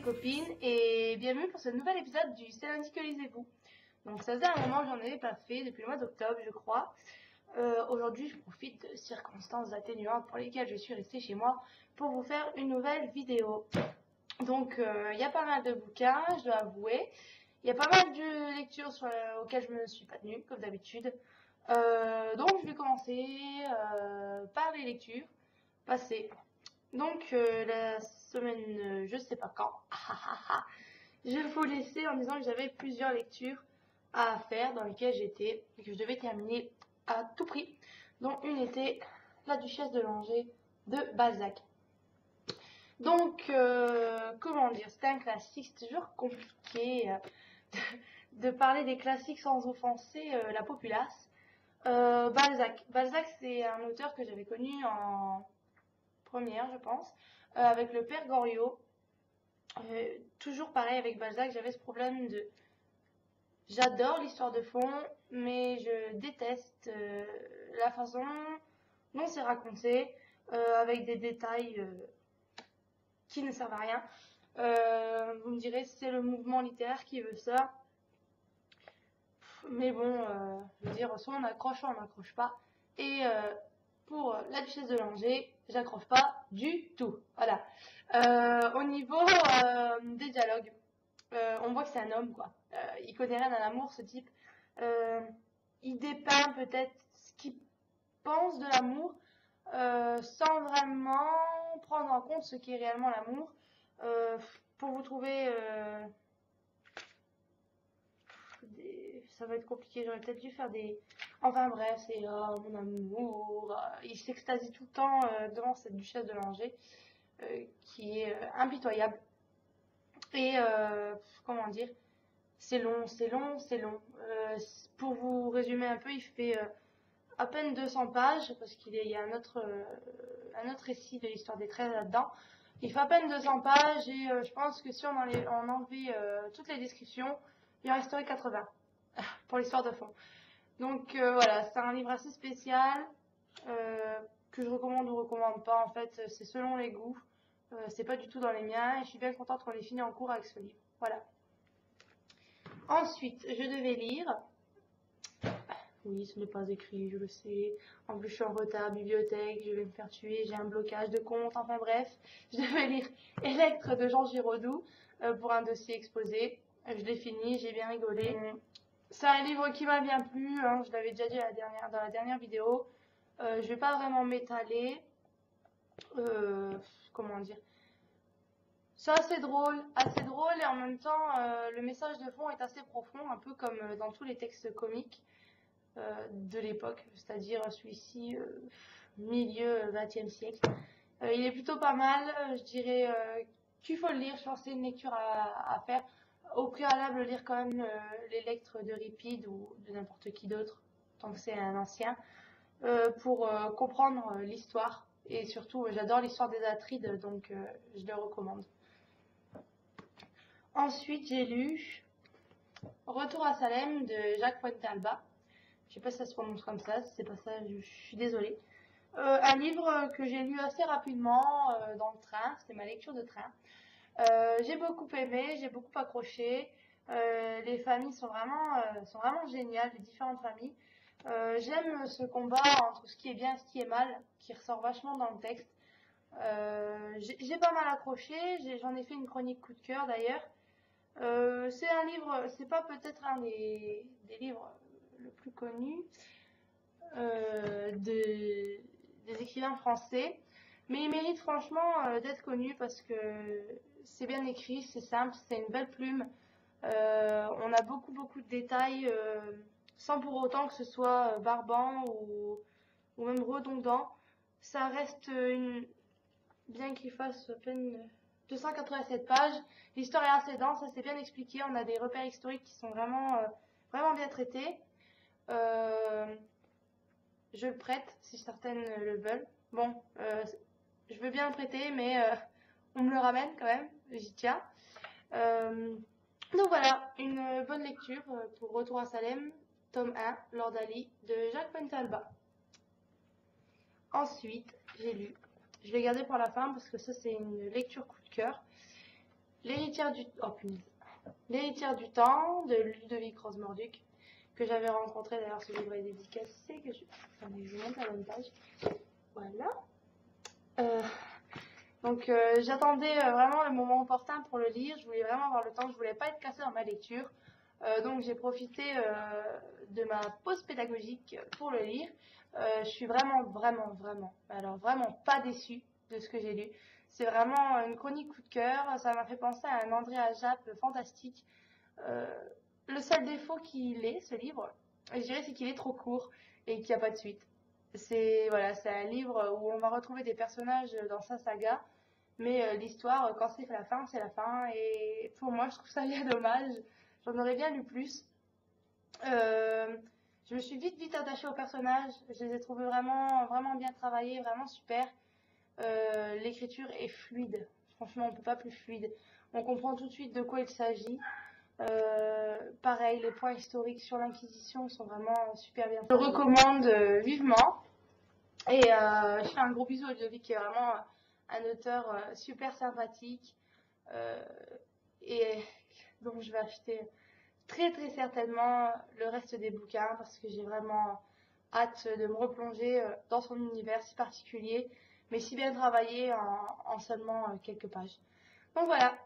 les copines et bienvenue pour ce nouvel épisode du C'est lundi que lisez-vous. Donc ça faisait un moment que j'en avais pas fait, depuis le mois d'octobre je crois. Aujourd'hui je profite de circonstances atténuantes pour lesquelles je suis restée chez moi pour vous faire une nouvelle vidéo. Donc il y a pas mal de bouquins, je dois avouer. Il y a pas mal de lectures auxquelles je me suis pas tenue comme d'habitude. Donc je vais commencer par les lectures passées. Donc la semaine, je sais pas quand, je vais vous laisser en disant que j'avais plusieurs lectures à faire dans lesquelles j'étais et que je devais terminer à tout prix. Dont une était La Duchesse de Langeais de Balzac. Donc comment dire, c'était un classique, c'est toujours compliqué de parler des classiques sans offenser la populace. Balzac c'est un auteur que j'avais connu en première je pense, avec le père Goriot. Toujours pareil avec Balzac, j'avais ce problème de j'adore l'histoire de fond mais je déteste la façon dont c'est raconté, avec des détails qui ne servent à rien. Vous me direz c'est le mouvement littéraire qui veut ça, mais bon, je veux dire, soit on accroche, soit on n'accroche pas. Et pour La Duchesse de Langeais, j'accroche pas du tout. Voilà. Au niveau des dialogues, on voit que c'est un homme, quoi. Il connaît rien à l'amour, ce type. Il dépeint peut-être ce qu'il pense de l'amour, sans vraiment prendre en compte ce qui est réellement l'amour. Pour vous trouver ça va être compliqué, j'aurais peut-être dû faire des... Enfin bref, c'est mon amour. Il s'extasie tout le temps devant cette duchesse de Langeais, qui est impitoyable. Et comment dire, c'est long. Pour vous résumer un peu, il fait à peine 200 pages, parce qu'il y a un autre récit de l'histoire des 13 là-dedans. Il fait à peine 200 pages et je pense que si on enlevait toutes les descriptions, il en resterait 80 pour l'histoire de fond. Donc voilà, c'est un livre assez spécial que je recommande ou recommande pas. En fait, c'est selon les goûts. C'est pas du tout dans les miens et je suis bien contente qu'on ait fini en cours avec ce livre. Voilà. Ensuite, je devais lire. Oui, ce n'est pas écrit, je le sais. En plus, je suis en retard, bibliothèque, je vais me faire tuer, j'ai un blocage de compte, enfin bref. Je devais lire Electre de Jean Giraudoux pour un dossier exposé. Je l'ai fini, j'ai bien rigolé. C'est un livre qui m'a bien plu, hein, je l'avais déjà dit dans la dernière vidéo. Je vais pas vraiment m'étaler. Comment dire? C'est assez drôle et en même temps, le message de fond est assez profond, un peu comme dans tous les textes comiques de l'époque, c'est-à-dire celui-ci milieu XXe siècle. Il est plutôt pas mal, je dirais qu'il faut le lire, je pense que c'est une lecture à faire. Au préalable, lire quand même les Lettres d'Euripide ou de n'importe qui d'autre, tant que c'est un ancien, pour comprendre l'histoire. Et surtout, j'adore l'histoire des Atrides, donc je le recommande. Ensuite, j'ai lu Retour à Salem de Jacques Pointalba. Je sais pas si ça se prononce comme ça, si c'est pas ça, je suis désolée. Un livre que j'ai lu assez rapidement dans le train, c'était ma lecture de train. J'ai beaucoup aimé, j'ai beaucoup accroché. Les familles sont vraiment géniales, les différentes familles. J'aime ce combat entre ce qui est bien et ce qui est mal, qui ressort vachement dans le texte. J'ai pas mal accroché, j'en ai fait une chronique coup de cœur d'ailleurs. C'est un livre, c'est pas peut-être un des livres le plus connu des écrivains français, mais il mérite franchement d'être connu parce que c'est bien écrit, c'est simple, c'est une belle plume. On a beaucoup de détails sans pour autant que ce soit barbant ou même redondant. Ça reste bien qu'il fasse à peine 287 pages, l'histoire est assez dense, ça c'est bien expliqué, on a des repères historiques qui sont vraiment bien traités. Je le prête si certaines le veulent. Bon, je veux bien le prêter, mais on me le ramène quand même, j'y tiens. Donc voilà, une bonne lecture pour Retour à Salem, tome 1, Lord Ali, de Jacques Pointalba. Ensuite, j'ai lu, je l'ai gardé pour la fin parce que ça c'est une lecture coup de cœur. L'héritière du... Oh, punaise. L'héritière du temps de Ludovic Rose-Morduc, que j'avais rencontré d'ailleurs, ce livre est dédicacé, que je... Attendez, je vous montre la bonne page. Voilà. J'attendais vraiment le moment opportun pour le lire, je voulais vraiment avoir le temps, je voulais pas être cassée dans ma lecture. Donc j'ai profité de ma pause pédagogique pour le lire. Je suis vraiment, alors vraiment pas déçue de ce que j'ai lu. C'est vraiment une chronique coup de cœur, ça m'a fait penser à un André Ajape fantastique. Le seul défaut qu'il ait, ce livre, je dirais, c'est qu'il est trop court et qu'il n'y a pas de suite. C'est voilà, c'est un livre où on va retrouver des personnages dans sa saga, mais l'histoire, quand c'est la fin, c'est la fin. Et pour moi, je trouve ça bien dommage. J'en aurais bien lu plus. Je me suis vite attachée aux personnages. Je les ai trouvés vraiment bien travaillés, vraiment super. L'écriture est fluide. Franchement, on ne peut pas plus fluide. On comprend tout de suite de quoi il s'agit. Pareil, les points historiques sur l'Inquisition sont vraiment super bien. Je le recommande vivement. Et je fais un gros bisou à Ludovic qui est vraiment un auteur super sympathique et donc je vais acheter très certainement le reste des bouquins parce que j'ai vraiment hâte de me replonger dans son univers si particulier mais si bien travaillé en seulement quelques pages. Donc voilà.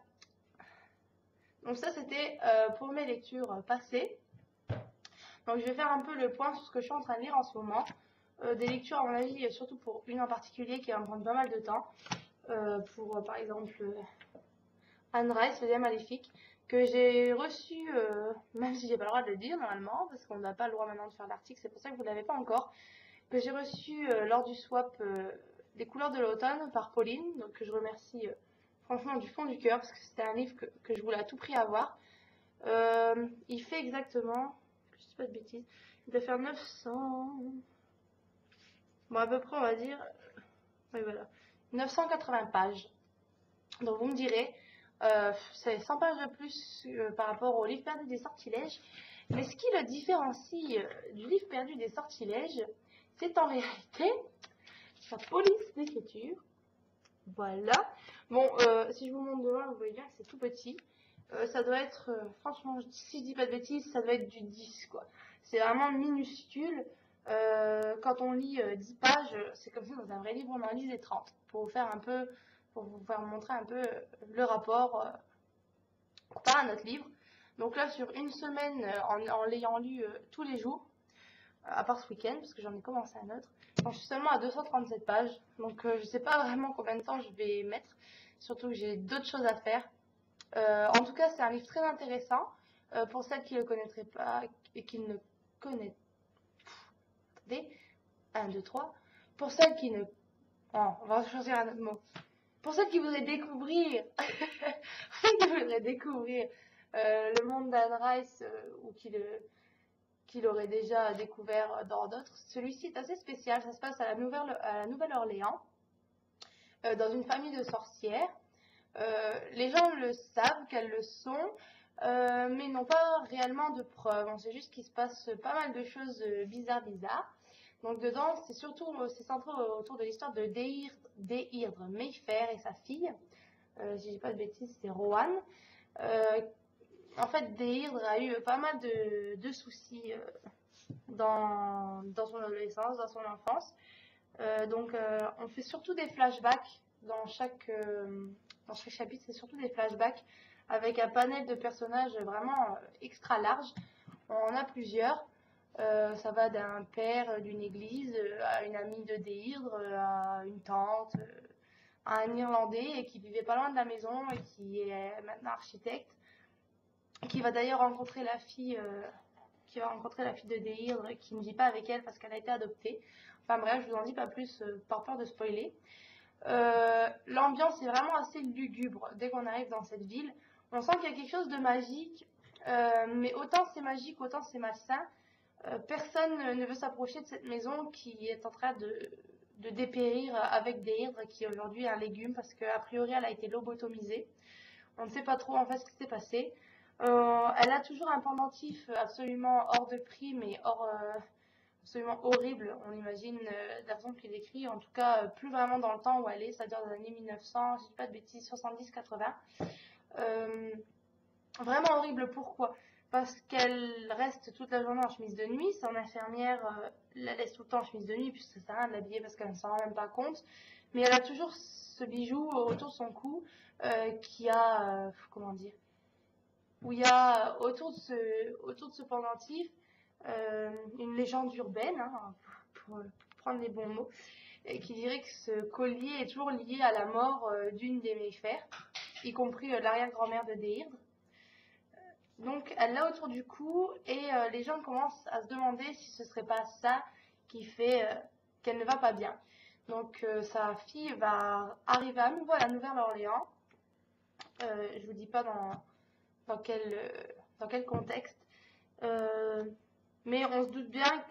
Donc ça c'était pour mes lectures passées. Donc je vais faire un peu le point sur ce que je suis en train de lire en ce moment. Des lectures à mon avis, surtout pour une en particulier qui va me prendre pas mal de temps. Par exemple Anne Rice, le Maléfique, que j'ai reçu, même si j'ai pas le droit de le dire normalement, parce qu'on n'a pas le droit maintenant de faire l'article, c'est pour ça que vous ne l'avez pas encore, que j'ai reçu lors du swap Les couleurs de l'automne par Pauline, donc que je remercie franchement du fond du cœur, parce que c'était un livre que je voulais à tout prix avoir. Il fait exactement, que je dis pas de bêtises, il doit faire 900... Bon, à peu près, on va dire, oui, voilà, 980 pages. Donc, vous me direz, c'est 100 pages de plus par rapport au livre perdu des sortilèges. Mais ce qui le différencie du livre perdu des sortilèges, c'est en réalité sa police d'écriture. Voilà. Bon, si je vous montre de loin, vous voyez bien que c'est tout petit. Ça doit être, franchement, si je dis pas de bêtises, ça doit être du 10, quoi. C'est vraiment minuscule. Quand on lit 10 pages, c'est comme si dans un vrai livre on en lisait 30. Pour vous faire montrer un peu le rapport comparé à notre livre. Donc là, sur une semaine, en l'ayant lu tous les jours, à part ce week-end, parce que j'en ai commencé un autre, je suis seulement à 237 pages. Donc je sais pas vraiment combien de temps je vais mettre, surtout que j'ai d'autres choses à faire. En tout cas, c'est un livre très intéressant pour celles qui ne le connaîtraient pas et qui ne connaissent. Attendez, 1, 2, 3. Pour celles qui ne. Oh, on va choisir un autre mot. Pour celles qui voudraient découvrir, le monde d'Anne Rice ou qui l'aurait déjà découvert dans d'autres, celui-ci est assez spécial. Ça se passe à la Nouvelle-Orléans, dans une famille de sorcières. Les gens le savent qu'elles le sont, mais n'ont pas réellement de preuves. On sait juste qu'il se passe pas mal de choses bizarres. Donc dedans, c'est centré autour de l'histoire de Deirdre Mayfair et sa fille. Si je dis pas de bêtises, c'est Rowan. En fait, Deirdre a eu pas mal de soucis dans son adolescence, dans son enfance. On fait surtout des flashbacks dans chaque chapitre, c'est surtout des flashbacks avec un panel de personnages vraiment extra large. On en a plusieurs. Ça va d'un père d'une église à une amie de Deirdre, à une tante, à un Irlandais qui vivait pas loin de la maison et qui est maintenant architecte, qui va d'ailleurs rencontrer la fille de Deirdre, qui ne vit pas avec elle parce qu'elle a été adoptée. Enfin bref, je vous en dis pas plus par peur de spoiler. L'ambiance est vraiment assez lugubre dès qu'on arrive dans cette ville. On sent qu'il y a quelque chose de magique, mais autant c'est magique, autant c'est malsain. Personne ne veut s'approcher de cette maison qui est en train de dépérir avec Deirdre, qui aujourd'hui est un légume parce qu'a priori elle a été lobotomisée. On ne sait pas trop en fait ce qui s'est passé. Elle a toujours un pendentif absolument hors de prix, mais absolument horrible, on imagine, la façon qu'il écrit, en tout cas plus vraiment dans le temps où elle est, c'est-à-dire dans les années 1900, je ne dis pas de bêtises, 70-80. Vraiment horrible, pourquoi? Parce qu'elle reste toute la journée en chemise de nuit, son infirmière la laisse tout le temps en chemise de nuit, puisque ça sert à rien de l'habiller parce qu'elle ne s'en rend même pas compte. Mais elle a toujours ce bijou autour de son cou qui a, comment dire, où il y a autour de ce pendentif une légende urbaine, hein, pour prendre les bons mots, et qui dirait que ce collier est toujours lié à la mort d'une des méfères, y compris l'arrière-grand-mère de Déhydre. Donc elle l'a autour du cou et les gens commencent à se demander si ce serait pas ça qui fait qu'elle ne va pas bien. Donc sa fille va arriver à nouveau à la Nouvelle-Orléans. Je vous dis pas dans quel contexte. Mais on se doute bien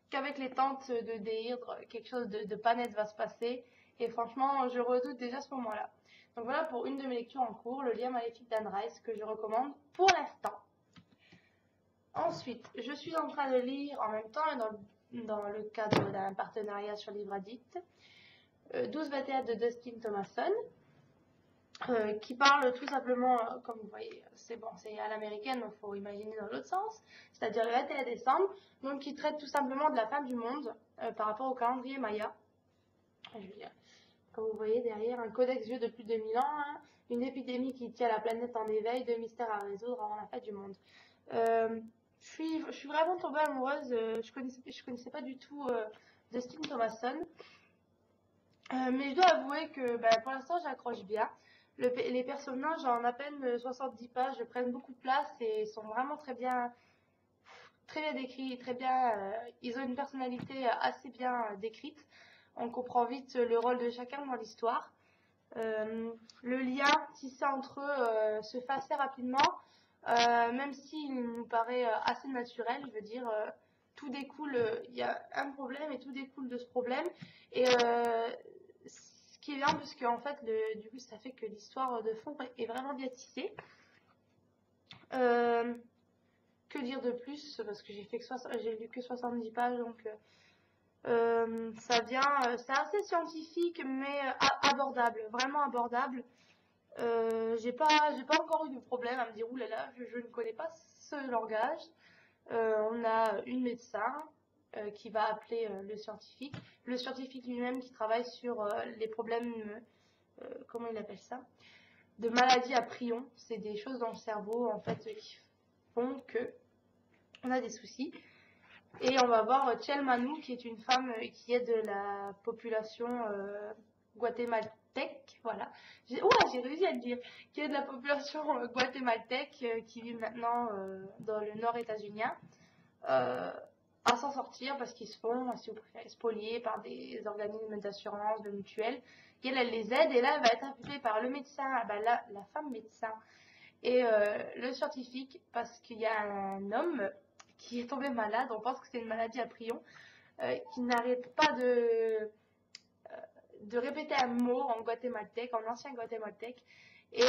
qu'avec les tantes de Déhydre, quelque chose de pas net va se passer. Et franchement, je redoute déjà ce moment-là. Donc voilà pour une de mes lectures en cours, Le lien maléfique d'Anne Rice, que je recommande pour l'instant. Ensuite, je suis en train de lire en même temps, dans le cadre d'un partenariat sur Livre Addict, 12-21 de Dustin Thomason, qui parle tout simplement, comme vous voyez, c'est à l'américaine, donc il faut imaginer dans l'autre sens, c'est-à-dire le 21 décembre, donc qui traite tout simplement de la fin du monde par rapport au calendrier Maya. Je veux dire, comme vous voyez derrière, un codex vieux de plus de 1000 ans, hein, une épidémie qui tient la planète en éveil, deux mystères à résoudre avant la fin du monde. Je suis vraiment tombée amoureuse, je connaissais pas du tout Dustin Thomason, mais je dois avouer que pour l'instant j'accroche bien. Les personnages en à peine 70 pages prennent beaucoup de place et sont vraiment très bien décrits, ils ont une personnalité assez bien décrite. On comprend vite le rôle de chacun dans l'histoire. Le lien tissé entre eux se fait assez rapidement, même s'il nous paraît assez naturel. Je veux dire, tout découle, il y a un problème et tout découle de ce problème. Et ce qui est bien, parce qu'en fait, du coup, ça fait que l'histoire de fond est vraiment bien tissée. Que dire de plus? Parce que j'ai lu que 70 pages, donc c'est assez scientifique, mais abordable, vraiment abordable. J'ai pas encore eu de problème à me dire oulala, je ne connais pas ce langage. On a une médecin qui va appeler le scientifique lui-même qui travaille sur les problèmes, comment il appelle ça, de maladies à prions. C'est des choses dans le cerveau en fait qui font que on a des soucis. Et on va voir Tchel Manou, qui est une femme qui est de la population guatémaltèque, voilà. J'ai réussi à le dire, qui est de la population guatémaltèque qui vit maintenant dans le nord états-unien, à s'en sortir parce qu'ils se font, si vous préférez, spolier par des organismes d'assurance, de mutuelles. Et elle les aide, et là, elle va être appelée par le médecin, la femme médecin, et le scientifique, parce qu'il y a un homme qui est tombé malade, on pense que c'est une maladie à prions, qui n'arrête pas de répéter un mot en guatémaltèque, en ancien guatémaltèque, et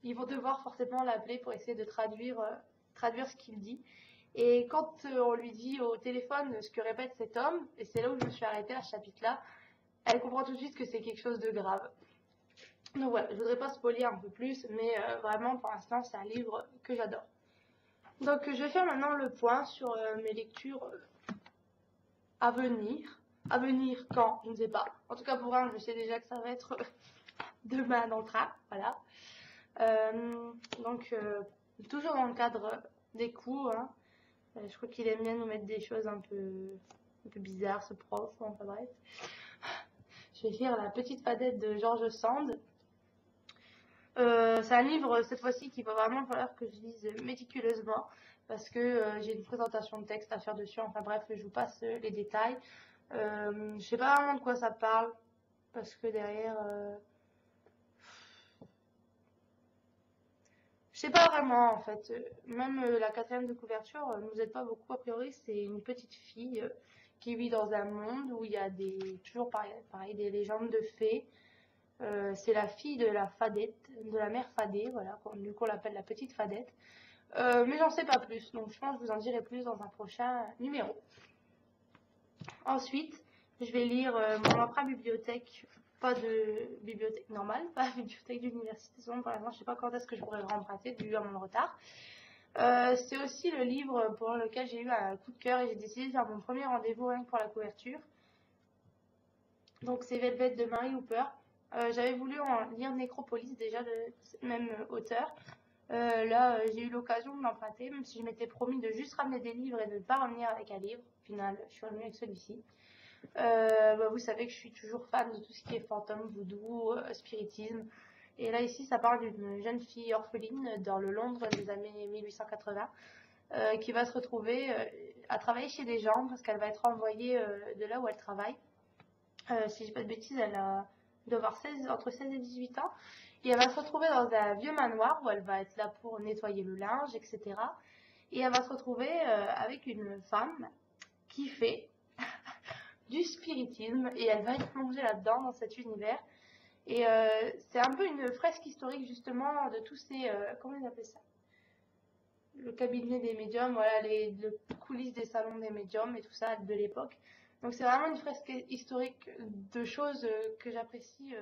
ils vont devoir forcément l'appeler pour essayer de traduire ce qu'il dit. Et quand on lui dit au téléphone ce que répète cet homme, et c'est là où je me suis arrêtée à ce chapitre-là, elle comprend tout de suite que c'est quelque chose de grave. Donc voilà, je voudrais pas spoiler un peu plus, mais vraiment pour l'instant c'est un livre que j'adore. Donc je vais faire maintenant le point sur mes lectures à venir. À venir quand? Je ne sais pas. En tout cas pour un, je sais déjà que ça va être demain dans le train. Voilà. Donc toujours dans le cadre des cours. Hein. Je crois qu'il aime bien nous mettre des choses un peu bizarres, ce prof. Enfin bref. Je vais lire La petite fadette de George Sand. C'est un livre cette fois-ci qu'il va vraiment falloir que je lise méticuleusement parce que j'ai une présentation de texte à faire dessus. Enfin bref, je vous passe les détails. Je sais pas vraiment de quoi ça parle parce que derrière, je sais pas vraiment en fait. Même la quatrième de couverture nous aide pas beaucoup a priori. C'est une petite fille qui vit dans un monde où il y a toujours pareil des légendes de fées. C'est la fille de la Fadette, de la mère Fadée, voilà, du coup on l'appelle la petite Fadette. Mais j'en sais pas plus, donc je pense que je vous en dirai plus dans un prochain numéro. Ensuite, je vais lire mon emprunt bibliothèque pas de bibliothèque normale, pas de bibliothèque d'université. Pour l'instant, je sais pas quand est-ce que je pourrais le remplacer dû à mon retard. C'est aussi le livre pour lequel j'ai eu un coup de cœur et j'ai décidé de faire mon premier rendez-vous rien que pour la couverture. Donc c'est Velvet de Mary Hooper. J'avais voulu en lire Nécropolis déjà de même auteur. Là, j'ai eu l'occasion de l'emprunter, même si je m'étais promis de juste ramener des livres et de ne pas revenir avec un livre. Au final, je suis revenue avec celui-ci. Vous savez que je suis toujours fan de tout ce qui est fantôme, voodoo, spiritisme. Et là, ici, ça parle d'une jeune fille orpheline dans le Londres des années 1880 qui va se retrouver à travailler chez des gens parce qu'elle va être envoyée de là où elle travaille. Si je dis pas de bêtises, elle doit avoir entre 16 et 18 ans. Et elle va se retrouver dans un vieux manoir où elle va être là pour nettoyer le linge, etc. Et elle va se retrouver avec une femme qui fait du spiritisme et elle va être plongée là-dedans, dans cet univers. Et c'est un peu une fresque historique justement de tous ces... comment ils appellent ça? Le cabinet des médiums, voilà, les coulisses des salons des médiums et tout ça de l'époque. Donc c'est vraiment une fresque historique de choses que j'apprécie.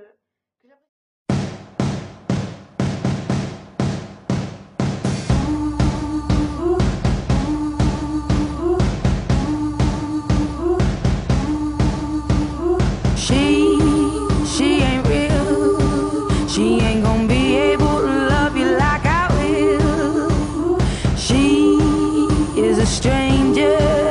She ain't real. She ain't gonna be able to love you like I will. She is a stranger.